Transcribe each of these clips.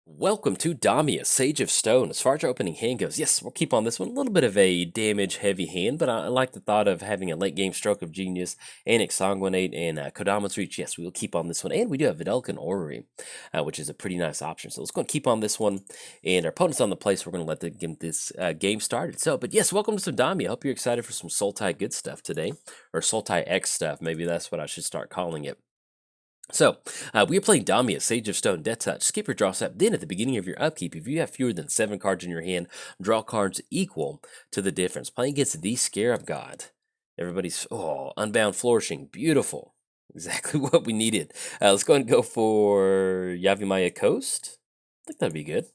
Welcome to Damia, Sage of Stone. As far as our opening hand goes, yes, we'll keep on this one. A little bit of a damage-heavy hand, but I like the thought of having a late-game Stroke of Genius and Exsanguinate and Kodama's Reach. Yes, we will keep on this one. And we do have Vidalcan Orrery, which is a pretty nice option. So let's go and keep on this one. And our opponent's on the place. We're going to let them get this game started. But yes, welcome to some Damia. I hope you're excited for some Sultai good stuff today. Or Sultai X stuff. Maybe that's what I should start calling it. So, we are playing Damia, Sage of Stone, Death Touch. Skip your draw step. Then, at the beginning of your upkeep, if you have fewer than 7 cards in your hand, draw cards equal to the difference. Playing against the Scarab God. Everybody's, Unbound Flourishing. Beautiful. Exactly what we needed. Let's go ahead and go for Yavimaya Coast. I think that'd be good.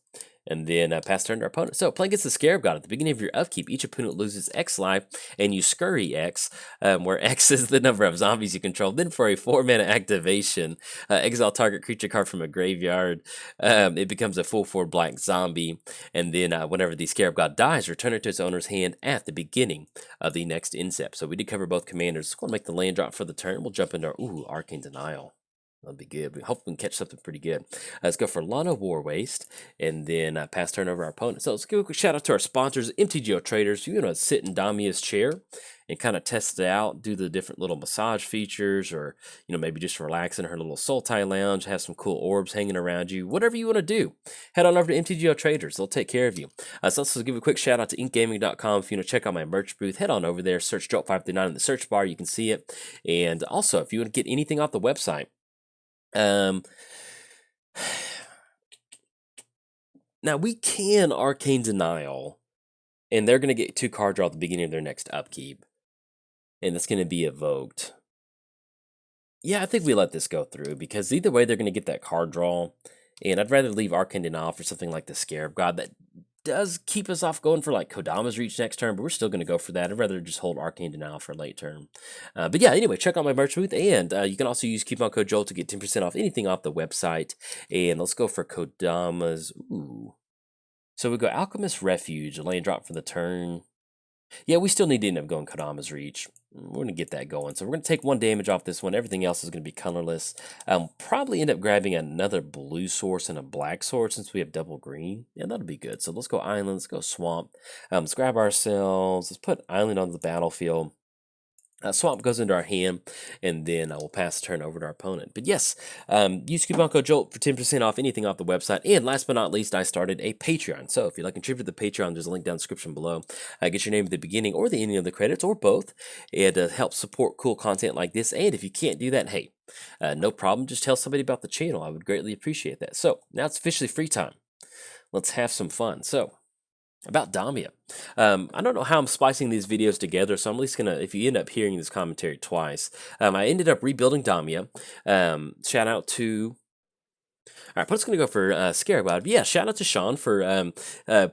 And then pass turn to our opponent. So, playing against the Scarab God, at the beginning of your upkeep, each opponent loses X life, and you scurry X, where X is the number of zombies you control. Then, for a 4-mana activation, exile target creature card from a graveyard. It becomes a full 4 black zombie. And then, whenever the Scarab God dies, return it to its owner's hand at the beginning of the next incept. So, we did cover both commanders. Let's go and make the land drop for the turn. We'll jump into our, Arcane Denial. That'll be good. We hope we can catch something pretty good. Let's go for Lana War Waste, and then pass turn over our opponent. So let's give a quick shout out to our sponsors, MTGOTraders. You know, sit in Damia's chair and kind of test it out, do the different little massage features, or maybe just relax in her little Sultai lounge, have some cool orbs hanging around you. Whatever you want to do, head on over to MTGOTraders. They'll take care of you. So let's give a quick shout out to inkgaming.com. If you want to check out my merch booth, head on over there. Search Jolt 539 in the search bar. You can see it. And also, if you want to get anything off the website. Now we can Arcane Denial, and they're going to get 2 card draw at the beginning of their next upkeep, and that's going to be evoked. Yeah, I think we let this go through, because either way they're going to get that card draw, and I'd rather leave Arcane Denial for something like the Scarab God that does keep us off going for like Kodama's Reach next turn, but we're still going to go for that. I'd rather just hold Arcane Denial for late turn. But yeah, anyway, check out my merch booth, and you can also use coupon code JOLT to get 10% off anything off the website. And let's go for Kodama's. Ooh. So we go Alchemist Refuge, a land drop for the turn. Yeah, we still need to end up going Kodama's Reach. We're going to get that going. So we're going to take 1 damage off this one. Everything else is going to be colorless. Probably end up grabbing another blue source and a black source since we have double green. Yeah, that'll be good. So let's go Island. Let's go Swamp. Let's grab ourselves. Let's put Island on the battlefield. Swamp goes into our hand, and then we'll pass the turn over to our opponent. But yes, use coupon code JOLT for 10% off anything off the website. And last but not least, I started a Patreon. So if you'd like to contribute to the Patreon, there's a link down in the description below. Get your name at the beginning or the ending of the credits, or both. It helps support cool content like this. And if you can't do that, hey, no problem. Just tell somebody about the channel. I would greatly appreciate that. So now it's officially free time. Let's have some fun. So, about Damia. I don't know how I'm splicing these videos together, so I'm at least gonna, if you end up hearing this commentary twice, I ended up rebuilding Damia. Shout out to... All right, but it's going to go for Scarab God. Yeah, shout out to Sean for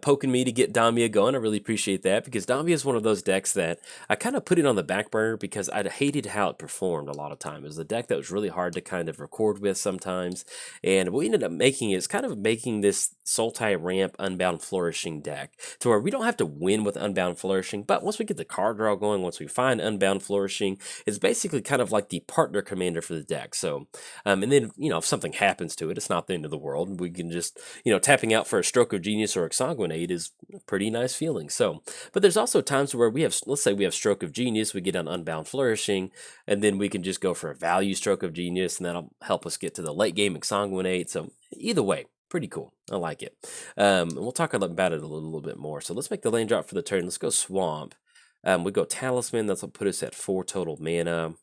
poking me to get Damia going. I really appreciate that, because Damia is one of those decks that I kind of put it on the back burner because I hated how it performed a lot of time. It was a deck that was really hard to kind of record with sometimes, and what we ended up making is kind of making this Sultai ramp Unbound Flourishing deck to where we don't have to win with Unbound Flourishing, but once we get the card draw going, once we find Unbound Flourishing, it's basically kind of like the partner commander for the deck. So, and then, if something happens to it, it's not the end of the world. We can just, tapping out for a Stroke of Genius or Exsanguinate is a pretty nice feeling. So, but there's also times where we have, let's say we have Stroke of Genius, we get an Unbound Flourishing, and then we can just go for a value Stroke of Genius, and that'll help us get to the late game Exsanguinate. So either way, pretty cool. I like it. And we'll talk about it a little bit more. So let's make the land drop for the turn. Let's go Swamp. We go Talisman. That's what put us at 4 total mana.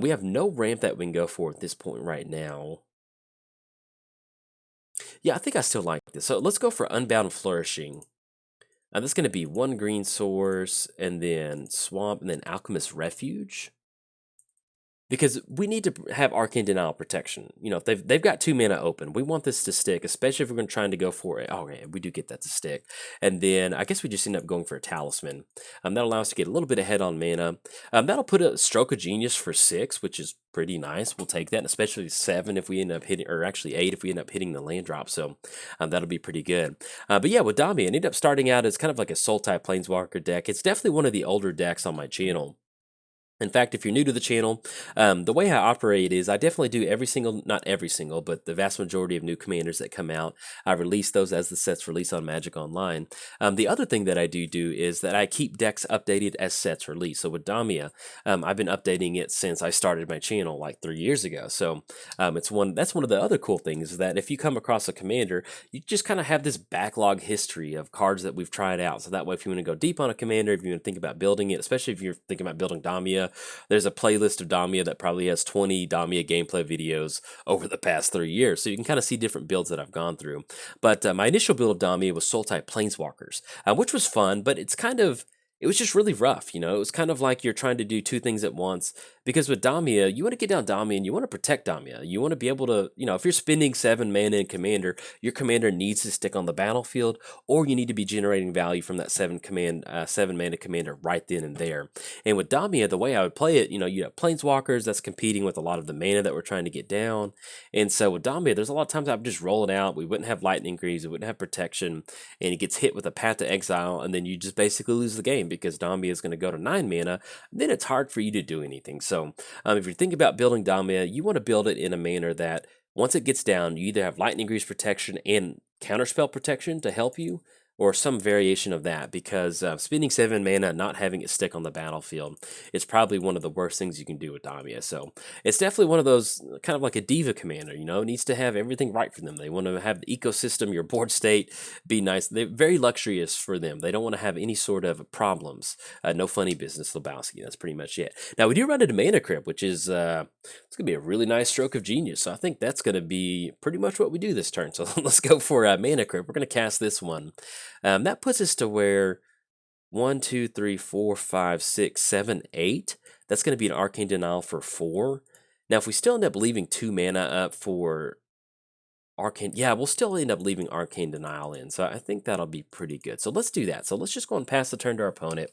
We have no ramp that we can go for at this point right now. Yeah, I think I still like this. So let's go for Unbound Flourishing. That's going to be 1 green source, and then Swamp, and then Alchemist Refuge. Because we need to have Arcane Denial protection. If they've got 2 mana open, we want this to stick, especially if we're trying to go for it. Oh, yeah, we do get that to stick. And then I guess we just end up going for a Talisman. That'll allow us to get a little bit ahead on mana. That'll put a Stroke of Genius for 6, which is pretty nice. We'll take that, and especially 7 if we end up hitting, or actually 8 if we end up hitting the land drop. So that'll be pretty good. But yeah, with Damia, it ended up starting out as kind of like a Sultai Planeswalker deck. It's definitely one of the older decks on my channel. In fact, if you're new to the channel, the way I operate is I definitely do every single, not every single, but the vast majority of new commanders that come out, I release those as the sets release on Magic Online. The other thing that I do is that I keep decks updated as sets release. So with Damia, I've been updating it since I started my channel like 3 years ago. So that's one of the other cool things is that if you come across a commander, you just kind of have this backlog history of cards that we've tried out. So that way, if you want to go deep on a commander, if you want to think about building it, especially if you're thinking about building Damia, there's a playlist of Damia that probably has 20 Damia gameplay videos over the past 3 years. So you can kind of see different builds that I've gone through. But my initial build of Damia was Soul type Planeswalkers, which was fun, but it was just really rough, you know? It was kind of like you're trying to do two things at once. Because with Damia, you want to get down Damia and you want to protect Damia. You want to be able to, if you're spending 7 mana in Commander, your Commander needs to stick on the battlefield, or you need to be generating value from that 7 mana Commander right then and there. And with Damia, the way I would play it, you have Planeswalkers that's competing with a lot of the mana that we're trying to get down. And so with Damia, there's a lot of times I would just roll it out. We wouldn't have Lightning Greaves, we wouldn't have protection, and it gets hit with a Path to Exile, and then you just basically lose the game because Damia is going to go to 9 mana. Then it's hard for you to do anything. So if you're thinking about building Damia, you want to build it in a manner that once it gets down, you either have Lightning Greaves protection and Counterspell protection to help you, or some variation of that, because spending 7 mana and not having it stick on the battlefield is probably one of the worst things you can do with Damia. So it's definitely one of those, kind of like a diva commander, it needs to have everything right for them. They want to have the ecosystem, your board state be nice. They're very luxurious for them. They don't want to have any sort of problems. No funny business, Lebowski. That's pretty much it. Now we do run into Mana Crypt, which is it's gonna be a really nice stroke of genius. So I think that's gonna be pretty much what we do this turn. So let's go for Mana Crypt. We're gonna cast this one. That puts us to where 1, 2, 3, 4, 5, 6, 7, 8. That's going to be an Arcane Denial for 4. Now, if we still end up leaving 2 mana up for Arcane, yeah, we'll still end up leaving Arcane Denial in. So I think that'll be pretty good. So let's do that. So let's just go and pass the turn to our opponent.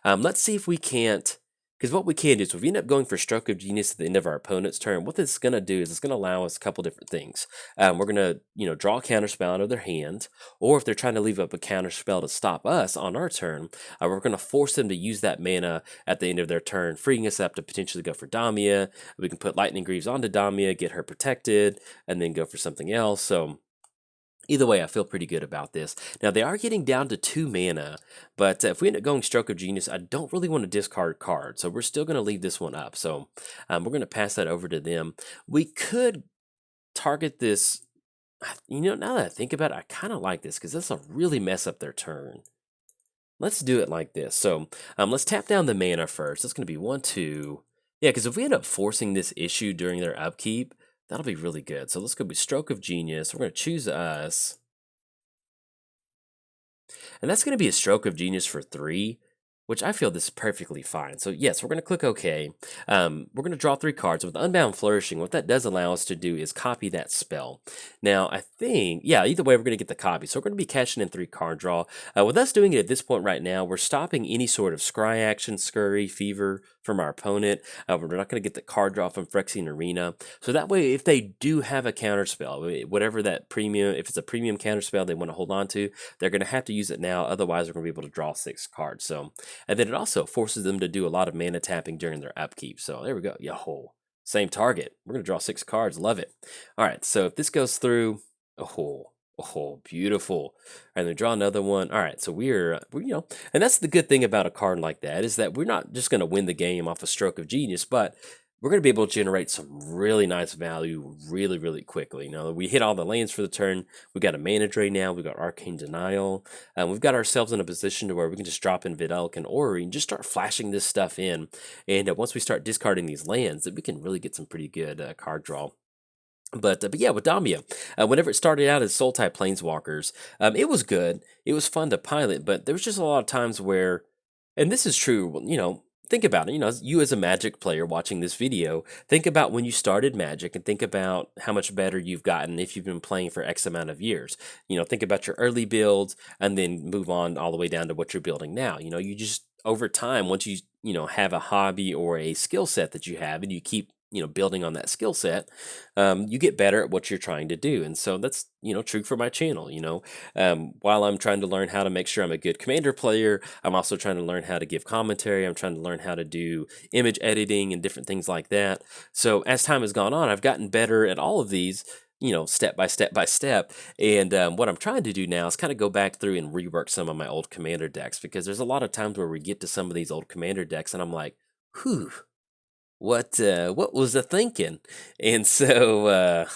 Let's see if we can't. Because what we can do is if we end up going for Stroke of Genius at the end of our opponent's turn, what this is going to do is it's going to allow us a couple different things. We're going to, draw a counterspell out of their hand, or if they're trying to leave up a counterspell to stop us on our turn, we're going to force them to use that mana at the end of their turn, freeing us up to potentially go for Damia. We can put Lightning Greaves onto Damia, get her protected, and then go for something else. So either way, I feel pretty good about this. Now, they are getting down to 2 mana, but if we end up going Stroke of Genius, I don't really want to discard a card, so we're still going to leave this one up. So we're going to pass that over to them. We could target this. Now that I think about it, I kind of like this because this will really mess up their turn. Let's do it like this. So let's tap down the mana first. That's going to be 1, 2. Yeah, because if we end up forcing this issue during their upkeep, that'll be really good. So let's go with Stroke of Genius. We're going to choose us. And that's going to be a Stroke of Genius for 3, which I feel this is perfectly fine. So yes, we're going to click OK. We're going to draw 3 cards. With Unbound Flourishing, what that does allow us to do is copy that spell. Now, I think, yeah, either way, we're going to get the copy. So we're going to be cashing in 3 card draw. With us doing it at this point right now, we're stopping any sort of scry action, scurry, fever from our opponent. We're not going to get the card draw from Phyrexian Arena. So that way, if they do have a counterspell, whatever that premium, if it's a premium counterspell they want to hold on to, they're going to have to use it now. Otherwise, we're going to be able to draw 6 cards. So, and then it also forces them to do a lot of mana tapping during their upkeep. So there we go. Yo, same target. We're going to draw 6 cards. Love it. All right. So if this goes through, oh, beautiful. And then draw another one. All right. So we're, and that's the good thing about a card like that is that we're not just going to win the game off a Stroke of Genius, but we're going to be able to generate some really nice value really, really quickly. Now, we hit all the lands for the turn. We've got a mana drain now. We've got Arcane Denial. We've got ourselves in a position to where we can just drop in Vidalk and Ori and just start flashing this stuff in. And once we start discarding these lands, we can really get some pretty good card draw. But yeah, with Damia, whenever it started out as Soul type Planeswalkers, it was good. It was fun to pilot, but there was just a lot of times where, and this is true, think about it, you as a Magic player watching this video, think about when you started Magic and think about how much better you've gotten if you've been playing for X amount of years. Think about your early builds and then move on all the way down to what you're building now. You just, over time, once you have a hobby or a skill set that you have and you keep building on that skill set, you get better at what you're trying to do. And so that's, true for my channel. While I'm trying to learn how to make sure I'm a good commander player, I'm also trying to learn how to give commentary. I'm trying to learn how to do image editing and different things like that. So as time has gone on, I've gotten better at all of these, step by step by step. And what I'm trying to do now is kind of go back through and rework some of my old commander decks, because there's a lot of times where we get to some of these old commander decks and I'm like, whew, what was I thinking? And so,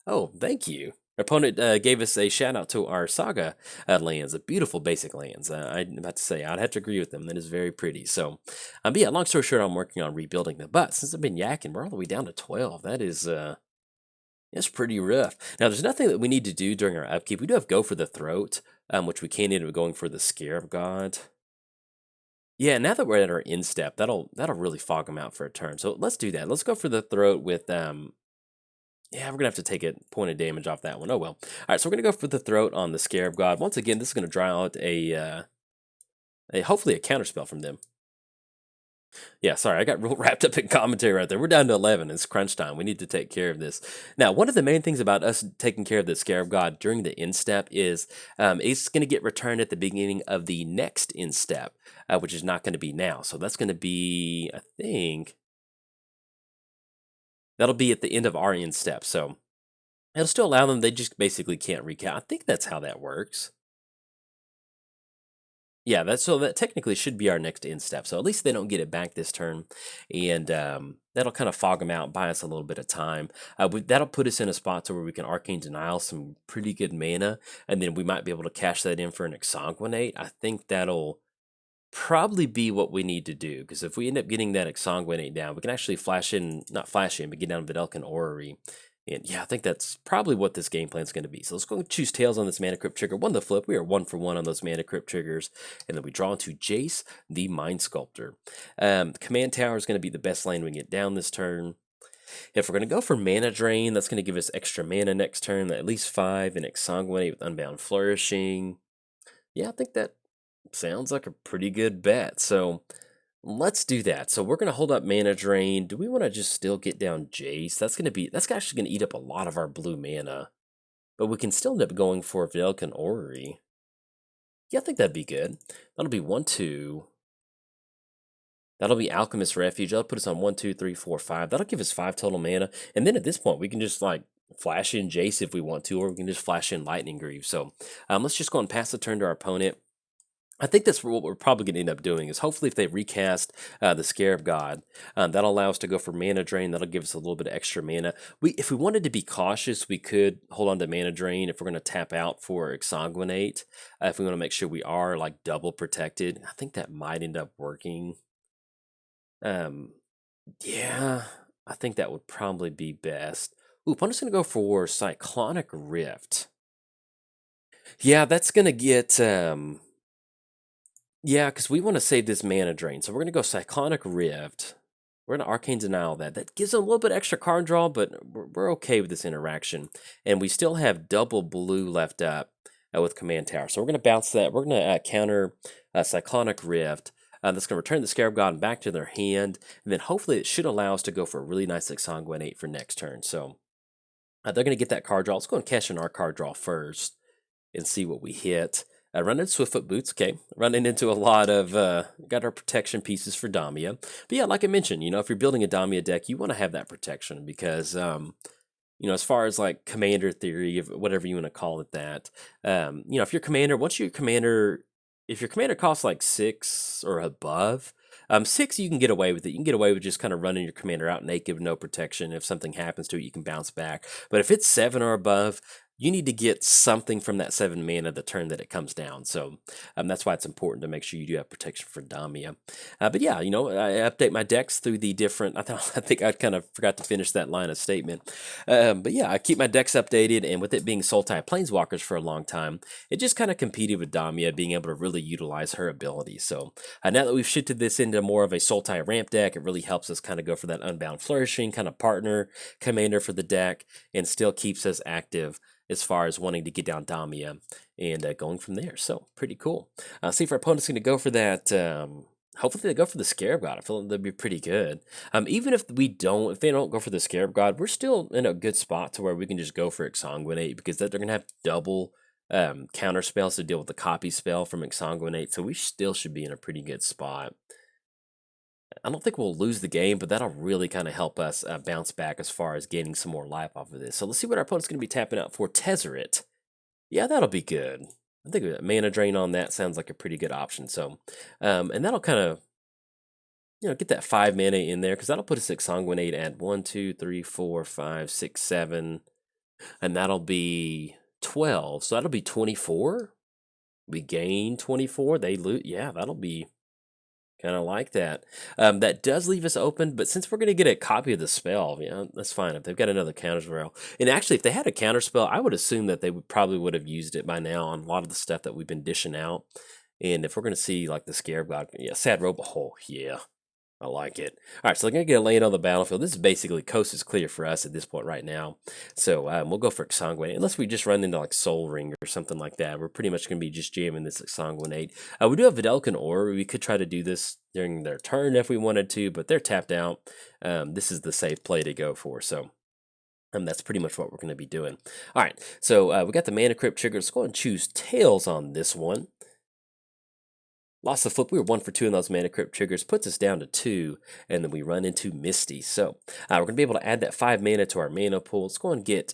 oh, thank you. Our opponent gave us a shout out to our Saga lands, a beautiful basic lands. I'm about to say, I'd have to agree with them. That is very pretty. So, but yeah, long story short, I'm working on rebuilding them. But since I've been yakking, we're all the way down to 12. That is, that's pretty rough. Now, there's nothing that we need to do during our upkeep. We do have Go for the Throat, which we can end up going for the Scarab God. Yeah, now that we're at our instep, that'll really fog them out for a turn. So let's do that. Let's go for the Throat with yeah, we're gonna have to take a point of damage off that one. Oh well. All right, so we're gonna go for the Throat on the Scarab God. Once again, this is gonna draw out a hopefully a counterspell from them. Yeah, sorry, I got real wrapped up in commentary right there. We're down to 11. It's crunch time. We need to take care of this. Now, one of the main things about us taking care of the Scarab God during the instep is it's going to get returned at the beginning of the next instep, which is not going to be now. So that's going to be, I think, that'll be at the end of our instep. So it'll still allow them. They just basically can't recount. I think that's how that works. Yeah, that technically should be our next instep. So at least they don't get it back this turn, and that'll kind of fog them out, buy us a little bit of time. That'll put us in a spot to where we can Arcane Denial some pretty good mana, and then we might be able to cash that in for an Exsanguinate. I think that'll probably be what we need to do, because if we end up getting that Exsanguinate down, we can actually not flash in, but get down Vidalcan Orrery. And yeah, I think that's probably what this game plan is going to be. So let's go and choose Tails on this Mana Crypt trigger. One to flip. We are 1 for 1 on those Mana Crypt triggers. And then we draw into Jace, the Mind Sculptor. Command Tower is going to be the best lane we can get down this turn. If we're going to go for Mana Drain, that's going to give us extra mana next turn, at least 5, and Exsanguinate with Unbound Flourishing. Yeah, I think that sounds like a pretty good bet. So let's do that. So we're going to hold up Mana Drain. Do we want to just still get down Jace? That's actually going to eat up a lot of our blue mana. But we can still end up going for Vidalcan Orrery. Yeah, I think that'd be good. That'll be 1, 2. That'll be Alchemist Refuge. That'll put us on 1, 2, 3, 4, 5. That'll give us 5 total mana. And then at this point, we can just like flash in Jace if we want to, or we can just flash in Lightning Greaves. So let's just go and pass the turn to our opponent. I think that's what we're probably going to end up doing, is hopefully if they recast the Scarab God, that'll allow us to go for Mana Drain. That'll give us a little bit of extra mana. If we wanted to be cautious, we could hold on to Mana Drain if we're going to tap out for Exsanguinate. If we want to make sure we are like double protected, I think that might end up working. Yeah, I think that would probably be best. Ooh, I'm just going to go for Cyclonic Rift. Yeah, that's going to get... Yeah, because we want to save this Mana Drain. So we're going to go Cyclonic Rift. We're going to Arcane Denial that. That gives them a little bit extra card draw, but we're okay with this interaction. And we still have double blue left up with Command Tower. So we're going to bounce that. We're going to counter Cyclonic Rift. That's going to return the Scarab God back to their hand. And then hopefully it should allow us to go for a really nice Exsanguinate for next turn. So they're going to get that card draw. Let's go and cash in our card draw first and see what we hit. Running Swiftfoot Boots, okay. Running into a lot of, got our protection pieces for Damia. But yeah, like I mentioned, if you're building a Damia deck, you want to have that protection because, as far as like commander theory, whatever you want to call it that, if your commander, if your commander costs like 6 or above, 6 you can get away with it. You can get away with just kind of running your commander out naked with no protection. If something happens to it, you can bounce back. But if it's 7 or above, you need to get something from that 7 mana the turn that it comes down. So that's why it's important to make sure you do have protection for Damia. But yeah, I update my decks through the different... I think I kind of forgot to finish that line of statement. But yeah, I keep my decks updated, and with it being Sultai Planeswalkers for a long time, it just kind of competed with Damia being able to really utilize her abilities. So now that we've shifted this into more of a Sultai ramp deck, it really helps us kind of go for that Unbound Flourishing kind of partner commander for the deck, and still keeps us active as far as wanting to get down Damia and going from there. So pretty cool. See if our opponent's going to go for that hopefully they go for the Scarab God. I feel like that'd be pretty good. Even if they don't go for the Scarab God, we're still in a good spot to where we can just go for Exsanguinate, because they're gonna have double counter spells to deal with the copy spell from Exsanguinate, so we still should be in a pretty good spot. I don't think we'll lose the game, but that'll really kind of help us bounce back as far as gaining some more life off of this. So let's see what our opponent's going to be tapping out for. Tezzeret. Yeah, that'll be good. I think a mana drain on that sounds like a pretty good option. So, and that'll kind of, get that 5 mana in there, because that'll put us at Exsanguinate at 1, 2, 3, 4, 5, 6, 7, and that'll be 12. So that'll be 24. We gain 24. They lose. Yeah, that'll be kind of like that. That does leave us open, but since we're going to get a copy of the spell, that's fine. If they've got another counter spell, and actually, if they had a counter spell, I would assume that they probably would have used it by now on a lot of the stuff that we've been dishing out. And if we're going to see like the Scarab God, Sad Robot Hole, yeah. I like it. All right, so they're going to get a land on the battlefield. This is basically coast is clear for us at this point right now. So we'll go for Exsanguinate. Unless we just run into like Soul Ring or something like that. We're pretty much going to be just jamming this Exsanguinate. We do have Vidalcan Ore. We could try to do this during their turn if we wanted to, but they're tapped out. This is the safe play to go for. So that's pretty much what we're going to be doing. All right, so we got the Mana Crypt trigger. Let's go ahead and choose Tails on this one. Lost the flip. We were 1 for 2 in those Mana Crypt triggers. Puts us down to 2, and then we run into Misty. So we're going to be able to add that 5 mana to our mana pool. Let's go and get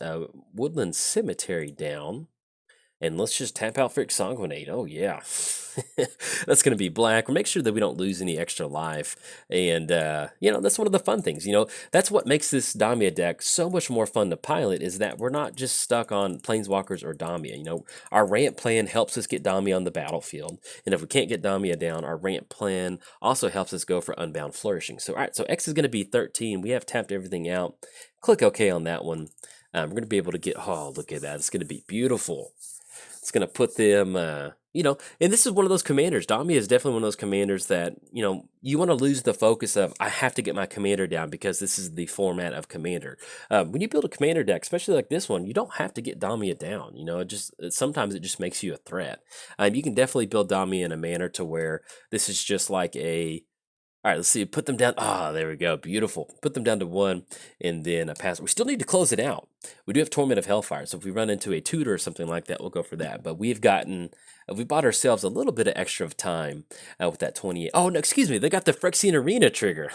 Woodland Cemetery down. And let's just tap out for Exsanguinate. Oh, yeah. That's going to be black. We'll make sure that we don't lose any extra life. And, that's one of the fun things. That's what makes this Damia deck so much more fun to pilot, is that we're not just stuck on Planeswalkers or Damia. Our ramp plan helps us get Damia on the battlefield. And if we can't get Damia down, our ramp plan also helps us go for Unbound Flourishing. So, all right, so X is going to be 13. We have tapped everything out. Click OK on that one. We're going to be able to get, oh, look at that. It's going to be beautiful. It's going to put them, and this is one of those commanders. Damia is definitely one of those commanders that, you want to lose the focus of, I have to get my commander down because this is the format of commander. When you build a commander deck, especially like this one, you don't have to get Damia down. Sometimes it just makes you a threat. You can definitely build Damia in a manner to where this is just like a, all right, let's see. Put them down. Ah, there we go. Beautiful. Put them down to 1, and then a pass. We still need to close it out. We do have Torment of Hellfire, so if we run into a tutor or something like that, we'll go for that. But we bought ourselves a little bit of extra of time with that 28. Oh, no, excuse me. They got the Phyrexian Arena trigger.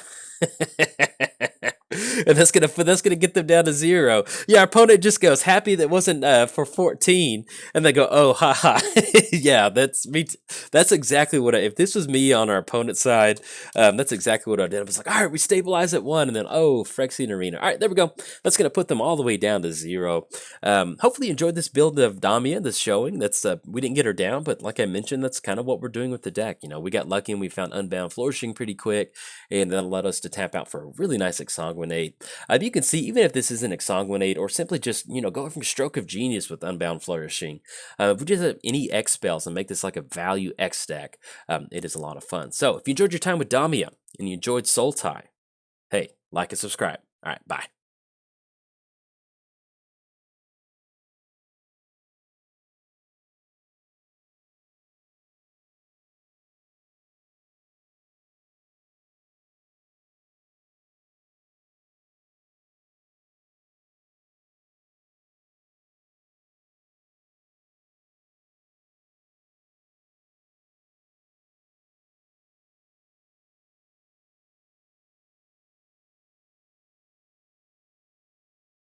And that's gonna get them down to 0. Yeah, our opponent just goes happy that wasn't for 14, and they go, oh, haha. Yeah, that's me. That's exactly what if this was me on our opponent's side, that's exactly what I did. I was like, all right, we stabilize at 1, and then Phyrexian Arena. All right, there we go. That's gonna put them all the way down to 0. Hopefully you enjoyed this build of Damia, this showing. That's we didn't get her down, but like I mentioned, that's kind of what we're doing with the deck. We got lucky and we found Unbound Flourishing pretty quick, and that allowed us to tap out for a really nice Exsanguinate. You can see, even if this isn't Exsanguinate, or simply just, go from Stroke of Genius with Unbound Flourishing, if we just have any X spells and make this like a value X deck, it is a lot of fun. So if you enjoyed your time with Damia and you enjoyed Soul Tie, hey, like and subscribe. All right, bye.